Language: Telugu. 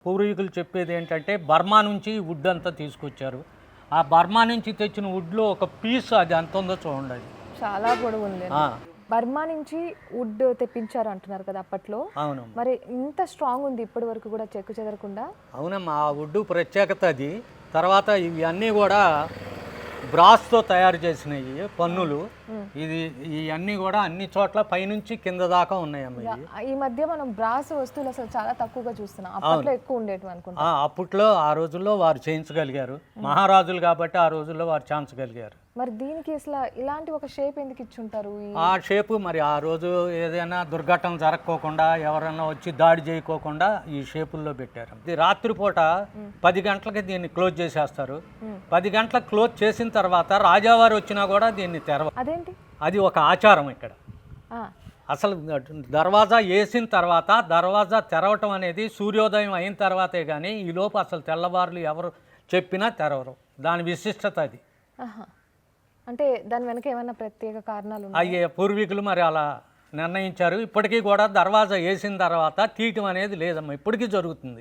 పూర్వీకులు చెప్పేది ఏంటంటే బర్మా నుంచి వుడ్ అంతా తీసుకొచ్చారు. ఆ బర్మా నుంచి తెచ్చిన వుడ్లో ఒక పీస్ అది ఎంత ఉందో చూడండి. అది చాలా పొడవు ఉంది. బర్మా నుంచి వుడ్ తెప్పించారు అంటున్నారు కదా అప్పట్లో. అవును. మరి ఇంత స్ట్రాంగ్ ఉంది ఇప్పటి వరకు కూడా చెక్కు చెదరకుండా. అవునమ్మా, ఆ వుడ్ ప్రత్యేకత అది. తర్వాత ఇవన్నీ కూడా బ్రాస్తో తయారు చేసినవి పన్నులు. ఇవన్నీ కూడా అన్ని చోట్ల పైనుంచి కింద దాకా ఉన్నాయమ్మా. ఈ మధ్య మనం బ్రాస్ వస్తువులు అసలు చాలా తక్కువగా చూస్తున్నాం. అప్పట్లో ఎక్కువ ఉండేటివి అనుకుంటా. అప్పట్లో ఆ రోజుల్లో వారు చేయించగలిగారు. మహారాజులు కాబట్టి ఆ రోజుల్లో వారు చేయించగలిగారు. మరి దీనికి అసలు ఇలాంటి ఒక షేప్ ఎందుకు ఇచ్చుంటారు? ఆ షేపు మరి ఆ రోజు ఏదైనా దుర్ఘటన జరగకోకుండా, ఎవరైనా వచ్చి దాడి చేయకోకుండా ఈ షేపుల్లో పెట్టారు. ఇది రాత్రిపూట 10 గంటలకి దీన్ని క్లోజ్ చేసేస్తారు. 10 గంటలకు క్లోజ్ చేసిన తర్వాత రాజావారు వచ్చినా కూడా దీన్ని అదేంటి? అది ఒక ఆచారం ఇక్కడ. అసలు దర్వాజా వేసిన తర్వాత దర్వాజా తెరవటం అనేది సూర్యోదయం అయిన తర్వాతే కానీ ఈ లోపు అసలు తెల్లవారులు ఎవరు చెప్పినా తెరవరు. దాని విశిష్టత అది. అంటే దాని వెనక ఏమైనా ప్రత్యేక కారణాలు అయ్యే పూర్వీకులు మరి అలా నిర్ణయించారు. ఇప్పటికీ కూడా దర్వాజా వేసిన తర్వాత తీయటం అనేది లేదమ్మా, ఇప్పటికీ జరుగుతుంది.